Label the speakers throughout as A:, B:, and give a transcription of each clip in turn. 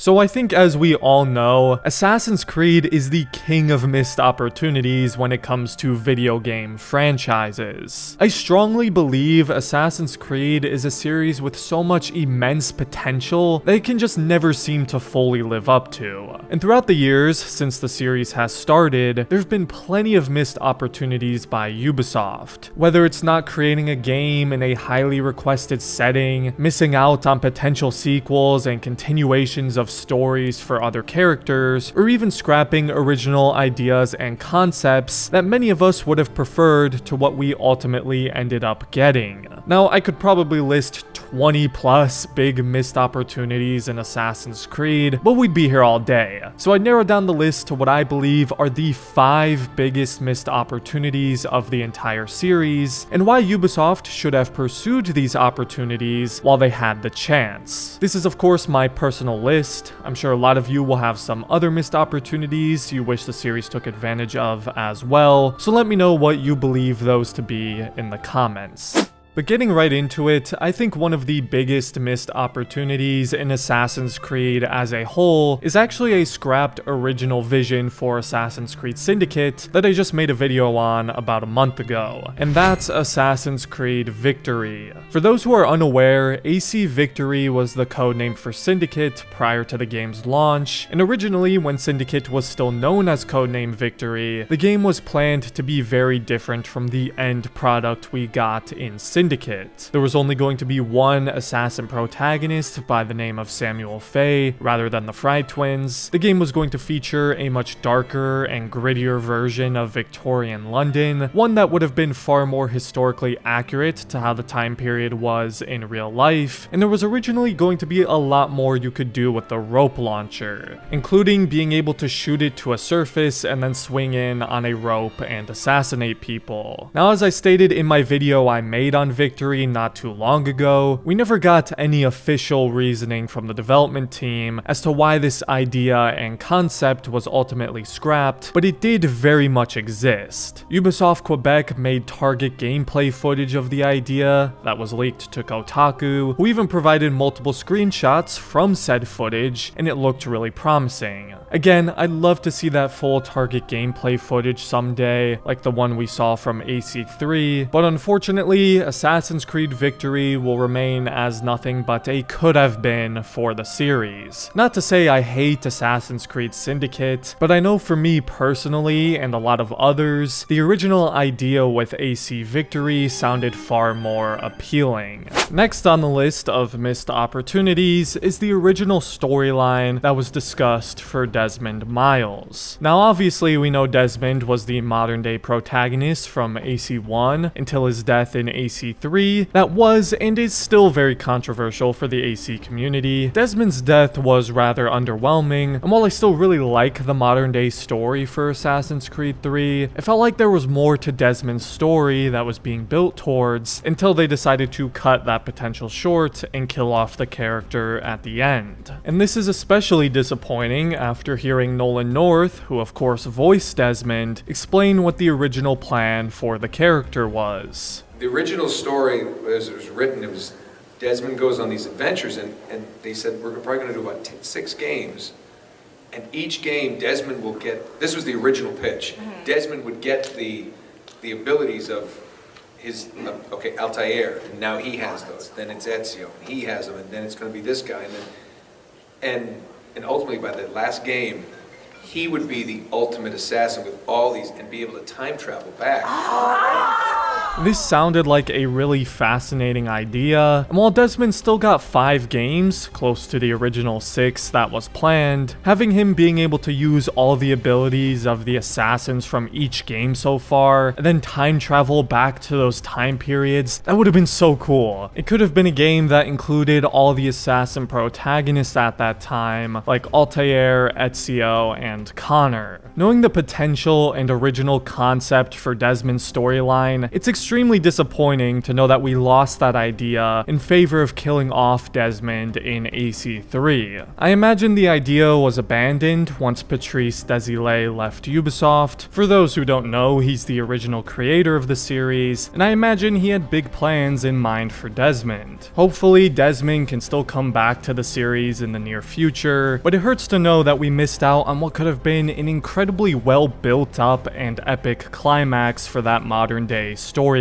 A: So I think, as we all know, Assassin's Creed is the king of missed opportunities when it comes to video game franchises. I strongly believe Assassin's Creed is a series with so much immense potential that it can just never seem to fully live up to. And throughout the years since the series has started, there have been plenty of missed opportunities by Ubisoft. Whether it's not creating a game in a highly requested setting, missing out on potential sequels and continuations of stories for other characters, or even scrapping original ideas and concepts that many of us would have preferred to what we ultimately ended up getting. Now, I could probably list 20 plus big missed opportunities in Assassin's Creed, but we'd be here all day. So I narrowed down the list to what I believe are the 5 biggest missed opportunities of the entire series, and why Ubisoft should have pursued these opportunities while they had the chance. This is of course my personal list. I'm sure a lot of you will have some other missed opportunities you wish the series took advantage of as well, so let me know what you believe those to be in the comments. But getting right into it, I think one of the biggest missed opportunities in Assassin's Creed as a whole is actually a scrapped original vision for Assassin's Creed Syndicate that I just made a video on about a month ago, and that's Assassin's Creed Victory. For those who are unaware, AC Victory was the codename for Syndicate prior to the game's launch, and originally when Syndicate was still known as codename Victory, the game was planned to be very different from the end product we got in Syndicate. There was only going to be one assassin protagonist by the name of Samuel Fay, rather than the Fry twins. The game was going to feature a much darker and grittier version of Victorian London, one that would have been far more historically accurate to how the time period was in real life, and there was originally going to be a lot more you could do with the rope launcher, including being able to shoot it to a surface and then swing in on a rope and assassinate people. Now, as I stated in my video I made on Victory not too long ago, we never got any official reasoning from the development team as to why this idea and concept was ultimately scrapped, but it did very much exist. Ubisoft Quebec made target gameplay footage of the idea that was leaked to Kotaku, who even provided multiple screenshots from said footage, and it looked really promising. Again, I'd love to see that full target gameplay footage someday, like the one we saw from AC3, but unfortunately, Assassin's Creed Victory will remain as nothing but a could-have been for the series. Not to say I hate Assassin's Creed Syndicate, but I know for me personally, and a lot of others, the original idea with AC Victory sounded far more appealing. Next on the list of missed opportunities is the original storyline that was discussed for Desmond Miles. Now obviously we know Desmond was the modern day protagonist from AC1 until his death in AC3. That was and is still very controversial for the AC community. Desmond's death was rather underwhelming, and while I still really like the modern day story for Assassin's Creed 3, it felt like there was more to Desmond's story that was being built towards until they decided to cut that potential short and kill off the character at the end. And this is especially disappointing after hearing Nolan North, who of course voiced Desmond, explain what the original plan for the character was.
B: The original story, as it was written, it was Desmond goes on these adventures, and they said, we're probably going to do about 6 games, and each game Desmond will get, this was the original pitch, Desmond would get the abilities of his, Altair, and now he has those, then it's Ezio, and he has them, and then it's going to be this guy, and ultimately by the last game, he would be the ultimate assassin with all these, and be able to time travel back.
A: This sounded like a really fascinating idea, and while Desmond still got 5 games, close to the original 6 that was planned, having him being able to use all the abilities of the assassins from each game so far, and then time travel back to those time periods, that would have been so cool. It could have been a game that included all the assassin protagonists at that time, like Altair, Ezio, and Connor. Knowing the potential and original concept for Desmond's storyline, it's extremely extremely disappointing to know that we lost that idea in favor of killing off Desmond in AC3. I imagine the idea was abandoned once Patrice Desilets left Ubisoft. For those who don't know, he's the original creator of the series, and I imagine he had big plans in mind for Desmond. Hopefully, Desmond can still come back to the series in the near future, but it hurts to know that we missed out on what could have been an incredibly well built up and epic climax for that modern day storyline.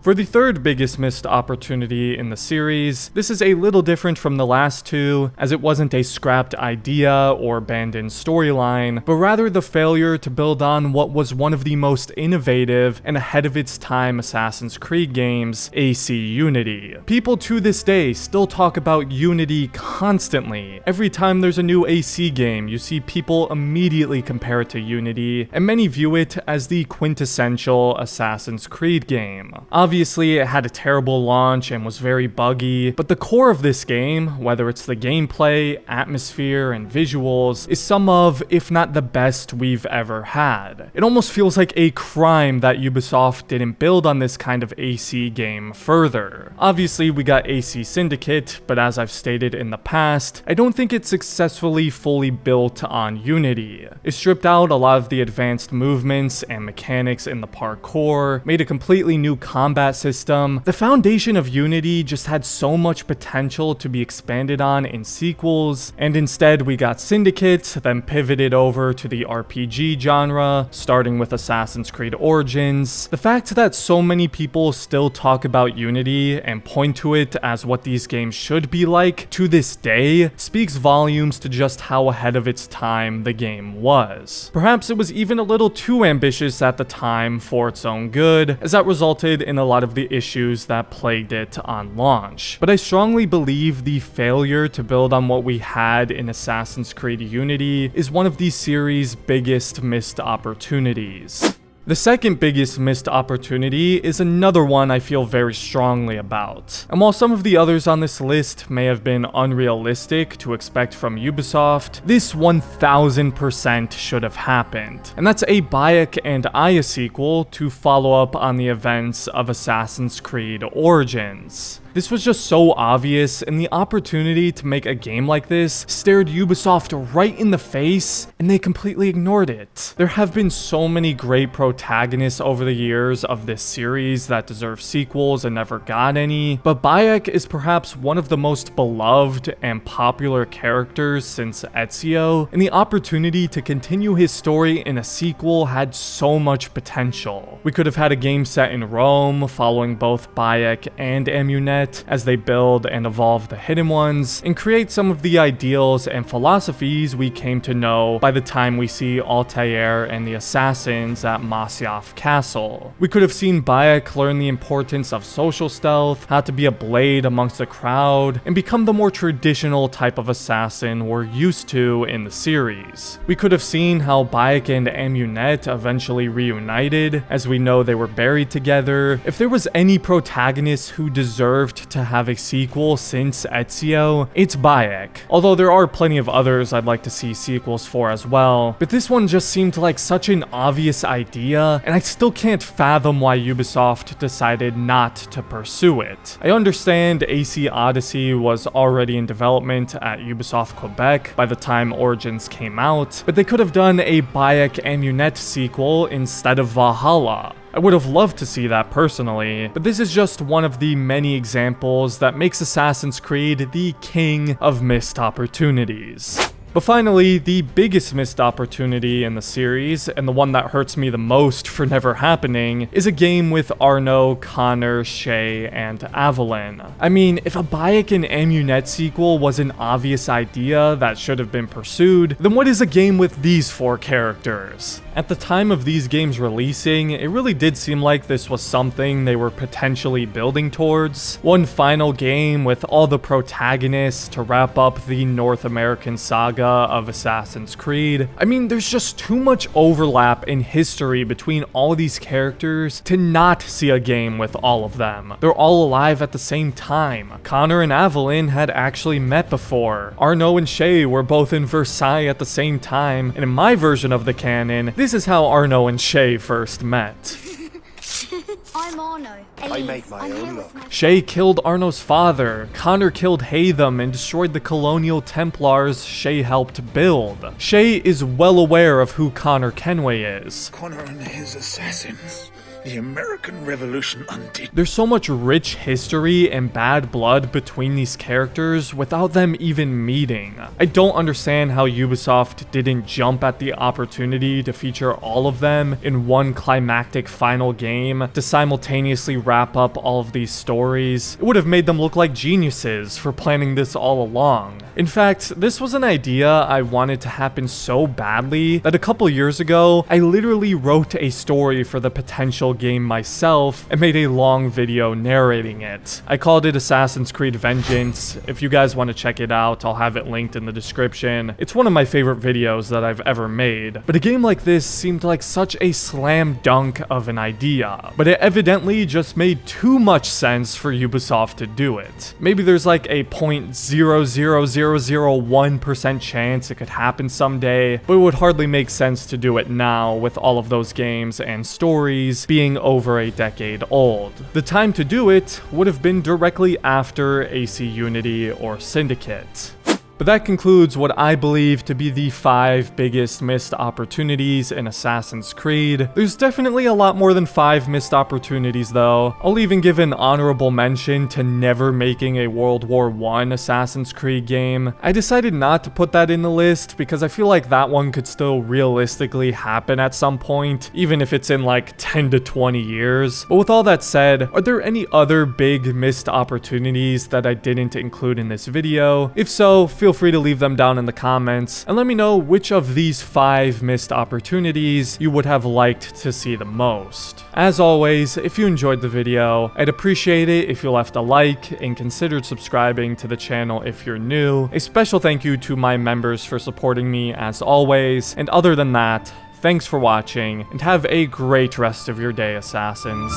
A: For the third biggest missed opportunity in the series, this is a little different from the last two, as it wasn't a scrapped idea or abandoned storyline, but rather the failure to build on what was one of the most innovative and ahead of its time Assassin's Creed games, AC Unity. People to this day still talk about Unity constantly. Every time there's a new AC game, you see people immediately compare it to Unity, and many view it as the quintessential Assassin's Creed game. Obviously, it had a terrible launch and was very buggy, but the core of this game, whether it's the gameplay, atmosphere, and visuals, is some of, if not the best we've ever had. It almost feels like a crime that Ubisoft didn't build on this kind of AC game further. Obviously, we got AC Syndicate, but as I've stated in the past, I don't think it successfully fully built on Unity. It stripped out a lot of the advanced movements and mechanics in the parkour, made a completely new combat system. The foundation of Unity just had so much potential to be expanded on in sequels, and instead we got Syndicate, then pivoted over to the RPG genre, starting with Assassin's Creed Origins. The fact that so many people still talk about Unity and point to it as what these games should be like to this day speaks volumes to just how ahead of its time the game was. Perhaps it was even a little too ambitious at the time for its own good, as that resulted in a lot of the issues that plagued it on launch. But I strongly believe the failure to build on what we had in Assassin's Creed Unity is one of the series' biggest missed opportunities. The second biggest missed opportunity is another one I feel very strongly about. And while some of the others on this list may have been unrealistic to expect from Ubisoft, this 1000% should have happened. And that's a Bayek and Aya sequel to follow up on the events of Assassin's Creed Origins. This was just so obvious, and the opportunity to make a game like this stared Ubisoft right in the face, and they completely ignored it. There have been so many great protagonists over the years of this series that deserve sequels and never got any, but Bayek is perhaps one of the most beloved and popular characters since Ezio, and the opportunity to continue his story in a sequel had so much potential. We could have had a game set in Rome, following both Bayek and Amunet as they build and evolve the hidden ones, and create some of the ideals and philosophies we came to know by the time we see Altair and the assassins at Masyaf Castle. We could have seen Bayek learn the importance of social stealth, how to be a blade amongst the crowd, and become the more traditional type of assassin we're used to in the series. We could have seen how Bayek and Amunet eventually reunited, as we know they were buried together. If there was any protagonist who deserved to have a sequel since Ezio, it's Bayek. Although there are plenty of others I'd like to see sequels for as well, but this one just seemed like such an obvious idea, and I still can't fathom why Ubisoft decided not to pursue it. I understand AC Odyssey was already in development at Ubisoft Quebec by the time Origins came out, but they could have done a Bayek Amunet sequel instead of Valhalla. I would have loved to see that personally, but this is just one of the many examples that makes Assassin's Creed the king of missed opportunities. But finally, the biggest missed opportunity in the series, and the one that hurts me the most for never happening, is a game with Arno, Connor, Shay, and Aveline. I mean, if a Bayek and Amunet sequel was an obvious idea that should have been pursued, then what is a game with these four characters? At the time of these games releasing, it really did seem like this was something they were potentially building towards. One final game with all the protagonists to wrap up the North American saga of Assassin's Creed. I mean, there's just too much overlap in history between all these characters to not see a game with all of them. They're all alive at the same time. Connor and Aveline had actually met before. Arno and Shay were both in Versailles at the same time, and in my version of the canon, this is how Arno and Shay first met.
C: I'm Arno.
D: I make my
C: I'm
D: own
C: here
D: luck.
C: with my
A: Shay killed Arno's father, Connor killed Hatham and destroyed the colonial Templars Shay helped build. Shay is well aware of who Connor Kenway is.
D: Connor and his assassins. The American Revolution undid.
A: There's so much rich history and bad blood between these characters without them even meeting. I don't understand how Ubisoft didn't jump at the opportunity to feature all of them in one climactic final game to simultaneously wrap up all of these stories. It would have made them look like geniuses for planning this all along. In fact, this was an idea I wanted to happen so badly that a couple years ago, I literally wrote a story for the potential game myself and made a long video narrating it. I called it Assassin's Creed Vengeance. If you guys want to check it out, I'll have it linked in the description. It's one of my favorite videos that I've ever made. But a game like this seemed like such a slam dunk of an idea. But it evidently just made too much sense for Ubisoft to do it. Maybe there's like a 0.00001% chance it could happen someday, but it would hardly make sense to do it now with all of those games and stories being over a decade old. The time to do it would have been directly after AC Unity or Syndicate. But that concludes what I believe to be the 5 biggest missed opportunities in Assassin's Creed. There's definitely a lot more than 5 missed opportunities though. I'll even give an honorable mention to never making a World War I Assassin's Creed game. I decided not to put that in the list because I feel like that one could still realistically happen at some point, even if it's in like 10 to 20 years. But with all that said, are there any other big missed opportunities that I didn't include in this video? If so, feel free to leave them down in the comments and let me know which of these 5 missed opportunities you would have liked to see the most. As always, if you enjoyed the video, I'd appreciate it if you left a like and considered subscribing to the channel if you're new. A special thank you to my members for supporting me as always, and other than that, thanks for watching and have a great rest of your day, Assassins.